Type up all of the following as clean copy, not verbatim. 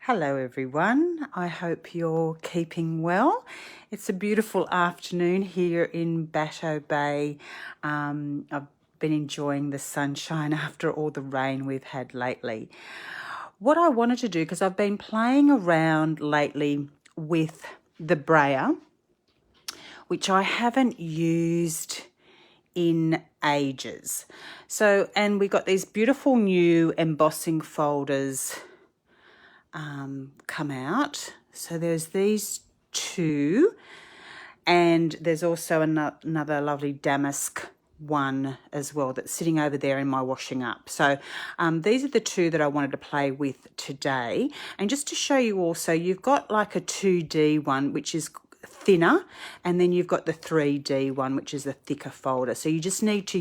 Hello everyone, I hope you're keeping well. It's a beautiful afternoon here in Batteau Bay. I've been enjoying the sunshine after all the rain we've had lately. What I wanted to do, because I've been playing around lately with the Brayer, which I haven't used in ages. And we got these beautiful new embossing folders come out. So there's these two, and there's also another lovely damask one as well that's sitting over there in my washing up. So these are the two that I wanted to play with today. And just to show you also, you've got like a 2D one which is thinner, and then you've got the 3D one which is a thicker folder. So you just need to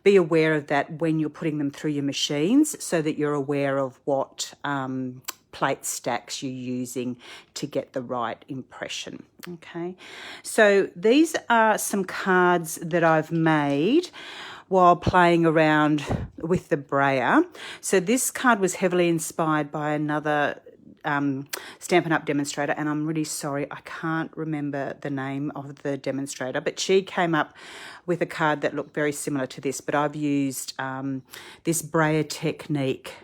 be aware of that when you're putting them through your machines, so that you're aware of what plate stacks you're using to get the right impression. Okay, so these are some cards that I've made while playing around with the Brayer. So this card was heavily inspired by another Stampin' Up demonstrator, and I'm really sorry I can't remember the name of the demonstrator, but she came up with a card that looked very similar to this, but I've used this Brayer technique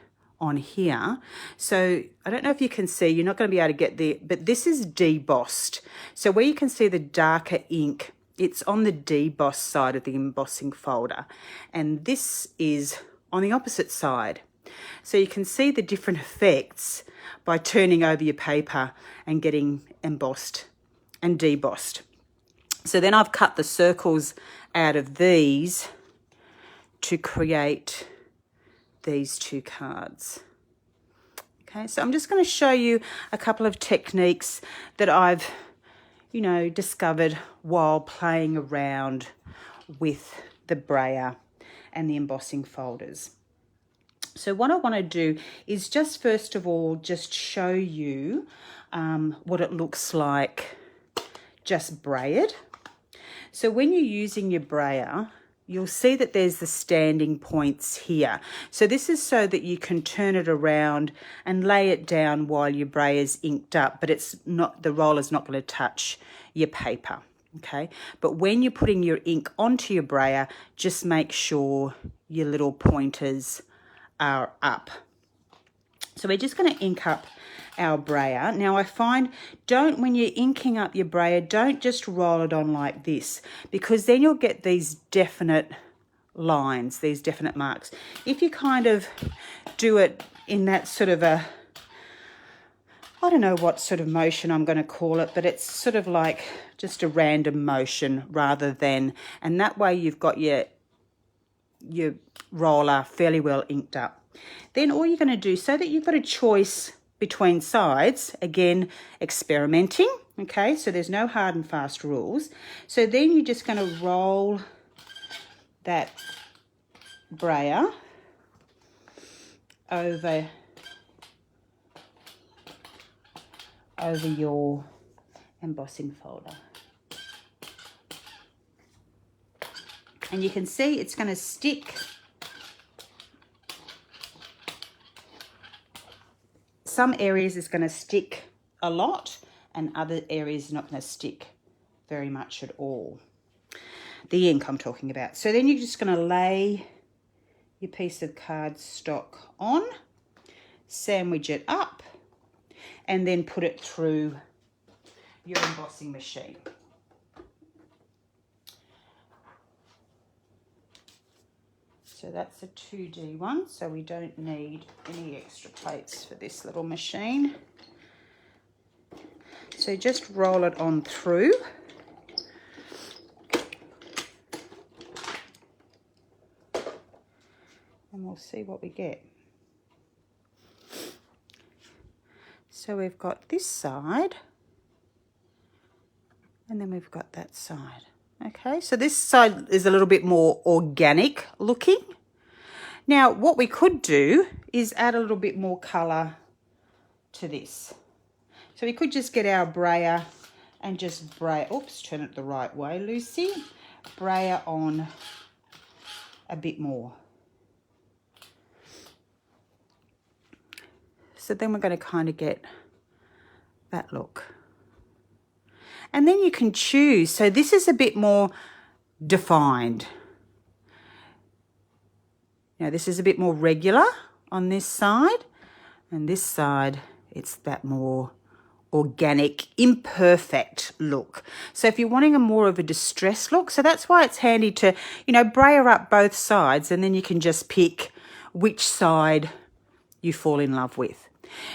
on here. So I don't know if you can see, you're not going to be able to get there, but this is debossed. So where you can see the darker ink, it's on the debossed side of the embossing folder, and this is on the opposite side. So you can see the different effects by turning over your paper and getting embossed and debossed. So then I've cut the circles out of these to create these two cards. Okay, so I'm just going to show you a couple of techniques that I've, discovered while playing around with the Brayer and the embossing folders. So what I want to do is just first of all just show you what it looks like just brayered. So when you're using your Brayer, you'll see that there's the standing points here. So this is so that you can turn it around and lay it down while your Brayer's inked up, but the roller's not going to touch your paper. Okay, but when you're putting your ink onto your Brayer, just make sure your little pointers are up. So we're just going to ink up our Brayer. Now I find, when you're inking up your Brayer, don't just roll it on like this, because then you'll get these definite lines, these definite marks. If you kind of do it in that sort of I don't know what sort of motion I'm going to call it, but it's sort of like just a random motion rather than, and that way you've got your roller fairly well inked up. Then all you're going to do, so that you've got a choice between sides, again, experimenting, okay, so there's no hard and fast rules. So then you're just going to roll that Brayer over your embossing folder. And you can see it's going to stick. Some areas it's going to stick a lot, and other areas not going to stick very much at all. The ink I'm talking about. So then you're just going to lay your piece of cardstock on, sandwich it up, and then put it through your embossing machine. So that's a 2D one, so we don't need any extra plates for this little machine. So just roll it on through. And we'll see what we get. So we've got this side, and then we've got that side. Okay, so this side is a little bit more organic looking. Now, what we could do is add a little bit more colour to this. So we could just get our Brayer and just brayer, oops, turn it the right way, Lucy. Brayer on a bit more. So then we're going to kind of get that look. And then you can choose. So this is a bit more defined. Now this is a bit more regular on this side, and this side it's that more organic, imperfect look. So if you're wanting a more of a distressed look, so that's why it's handy to, you know, brayer up both sides, and then you can just pick which side you fall in love with.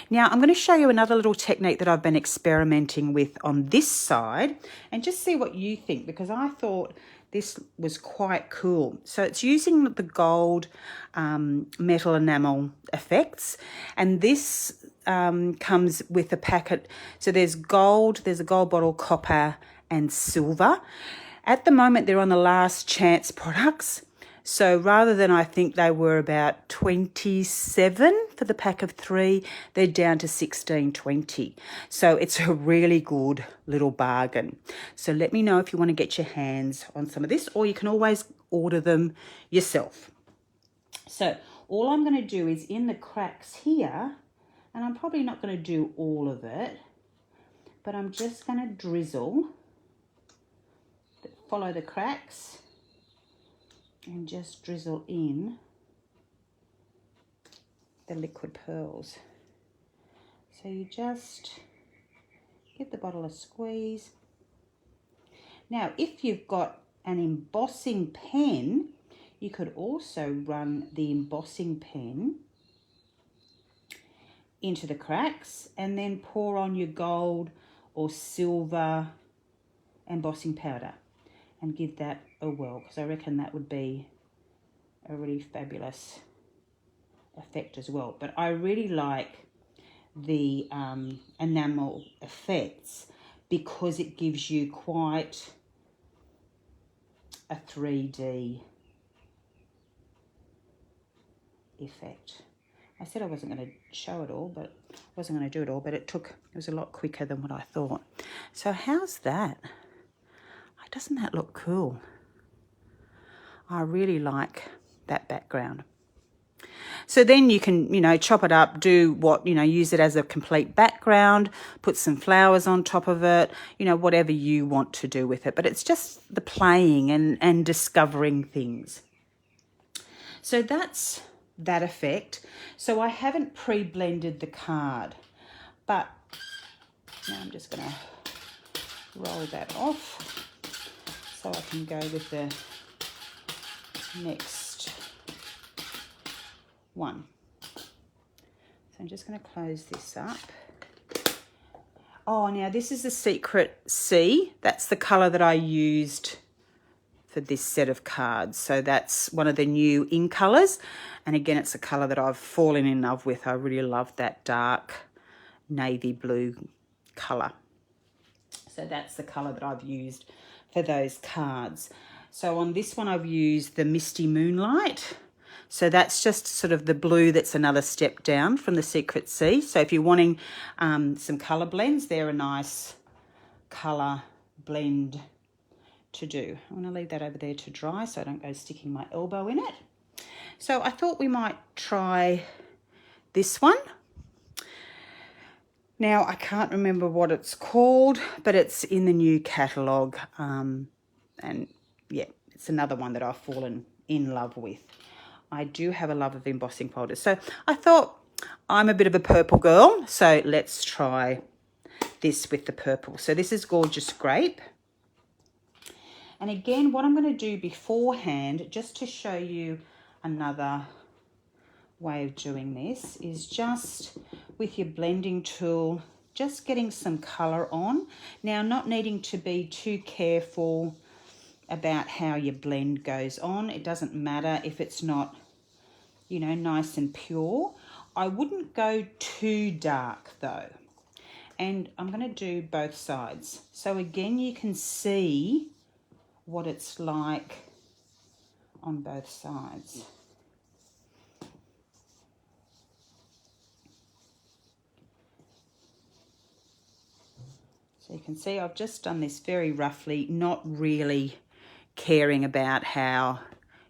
Now I'm going to show you another little technique that I've been experimenting with on this side, and just see what you think, because I thought this was quite cool. So it's using the gold metal enamel effects, and this comes with a packet. So there's gold, there's a gold bottle, copper and silver. At the moment they're on the last chance products. So rather than, I think they were about 27 for the pack of 3, they're down to 16.20. So it's a really good little bargain. So let me know if you want to get your hands on some of this, or you can always order them yourself. So all I'm going to do is in the cracks here, and I'm probably not going to do all of it, but I'm just going to drizzle, follow the cracks, and just drizzle in the liquid pearls. So you just give the bottle a squeeze. Now, if you've got an embossing pen, you could also run the embossing pen into the cracks and then pour on your gold or silver embossing powder and give that a whirl, because I reckon that would be a really fabulous effect as well. But I really like the enamel effects because it gives you quite a 3D effect. I said I wasn't going to show it all, but I wasn't going to do it all, but it was a lot quicker than what I thought. So how's that? Doesn't that look cool? I really like that background. So then you can, you know, chop it up, do what, you know, use it as a complete background, put some flowers on top of it, you know, whatever you want to do with it. But it's just the playing and discovering things. So that's that effect. So I haven't pre-blended the card, but now I'm just going to roll that off so I can go with the next one. So I'm just going to close this up. Oh, now this is the Secret C. That's the colour that I used for this set of cards. So that's one of the new ink colours. And again, it's a colour that I've fallen in love with. I really love that dark navy blue colour. So that's the colour that I've used for those cards. So on this one I've used the Misty Moonlight. So that's just sort of the blue that's another step down from the Secret Sea. So if you're wanting some colour blends, they're a nice colour blend to do. I'm going to leave that over there to dry so I don't go sticking my elbow in it. So I thought we might try this one. Now, I can't remember what it's called, but it's in the new catalogue. And yeah, it's another one that I've fallen in love with. I do have a love of embossing folders. So I thought, I'm a bit of a purple girl, so let's try this with the purple. So this is Gorgeous Grape. And again, what I'm going to do beforehand, just to show you another way of doing this, is just with your blending tool, just getting some colour on. Now, not needing to be too careful about how your blend goes on. It doesn't matter if it's not, you know, nice and pure. I wouldn't go too dark though. And I'm going to do both sides. So again, you can see what it's like on both sides. So you can see I've just done this very roughly, not really caring about how,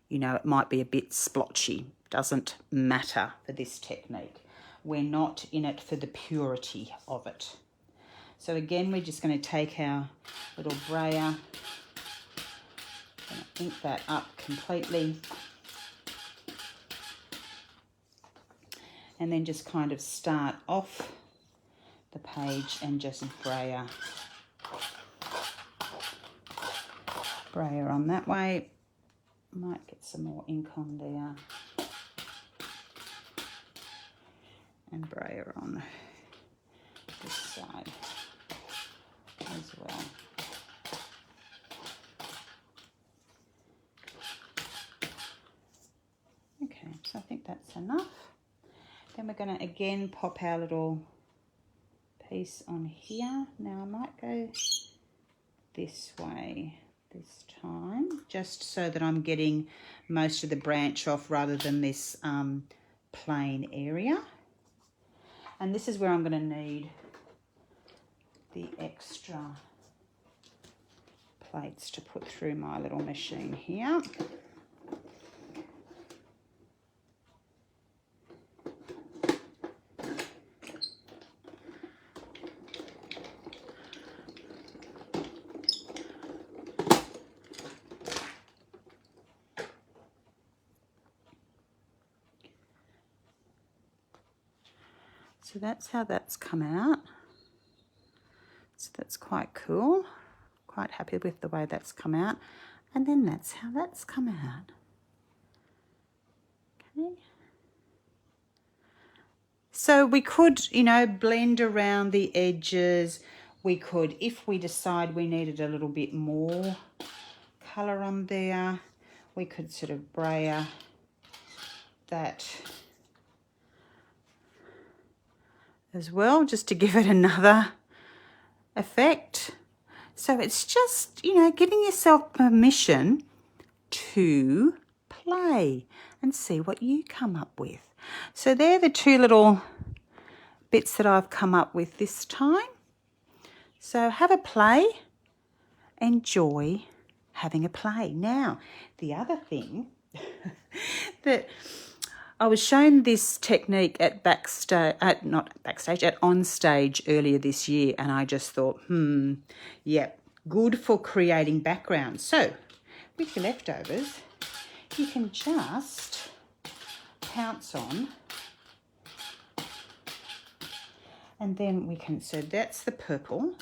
you know, it might be a bit splotchy. Doesn't matter for this technique. we're not in it for the purity of it. So again, we're just going to take our little brayer and ink that up completely. And then just kind of start off the page and just brayer on that way. Might get some more ink on there. And brayer on this side as well. Okay, so I think that's enough. Then we're going to again pop our little piece on here. Now I might go this way this time, just so that I'm getting most of the branch off rather than this plain area. And this is where I'm going to need the extra plates to put through my little machine here. So that's how that's come out. So that's quite cool. Quite happy with the way that's come out. And then that's how that's come out. Okay. So we could, you know, blend around the edges. We could, if we decide we needed a little bit more colour on there, we could sort of brayer that as well, just to give it another effect. So it's just, you know, giving yourself permission to play and see what you come up with. So they're the two little bits that I've come up with this time. So have a play, enjoy having a play. Now, the other thing that I was shown this technique at onstage earlier this year, and I just thought, yeah, good for creating backgrounds. So with your leftovers, you can just pounce on, and then we can, so that's the purple.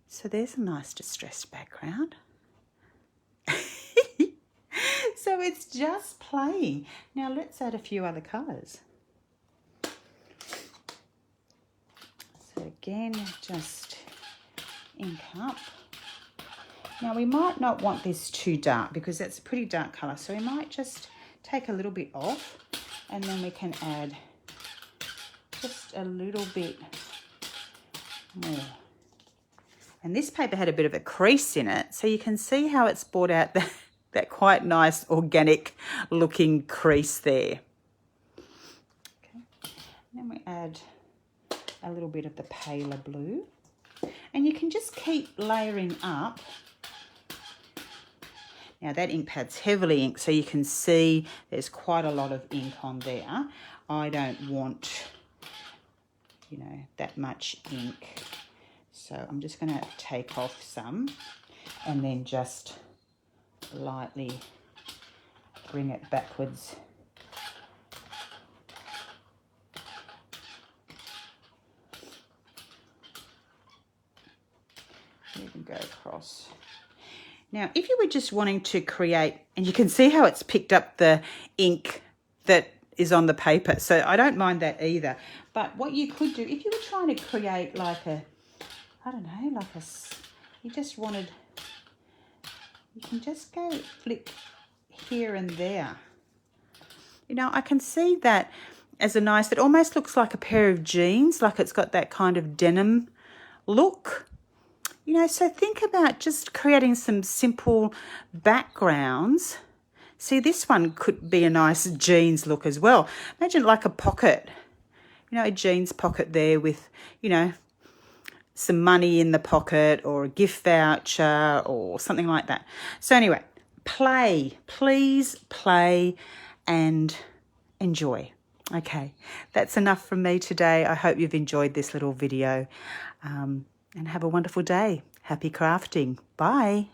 So there's a nice distressed background. So it's just playing. Now let's add a few other colours. So again, just ink up. Now we might not want this too dark because that's a pretty dark colour. So we might just take a little bit off, and then we can add just a little bit more. And this paper had a bit of a crease in it, so you can see how it's brought out that quite nice organic looking crease there. Okay. And then we add a little bit of the paler blue, and you can just keep layering up. Now that ink pad's heavily inked, so you can see there's quite a lot of ink on there. I don't want, you know, that much ink, so I'm just going to take off some and then just lightly bring it backwards. You can go across. Now, if you were just wanting to create, and you can see how it's picked up the ink that is on the paper, so I don't mind that either. But what you could do, if you were trying to create like a, I don't know, like a, you just wanted, you can just go flick here and there. You know, I can see that as a nice, it almost looks like a pair of jeans, like it's got that kind of denim look. You know, so think about just creating some simple backgrounds. See, this one could be a nice jeans look as well. Imagine like a pocket, you know, a jeans pocket there with, you know, some money in the pocket or a gift voucher or something like that. So anyway, play, please play and enjoy. Okay, that's enough from me today. I hope you've enjoyed this little video and have a wonderful day. Happy crafting. Bye.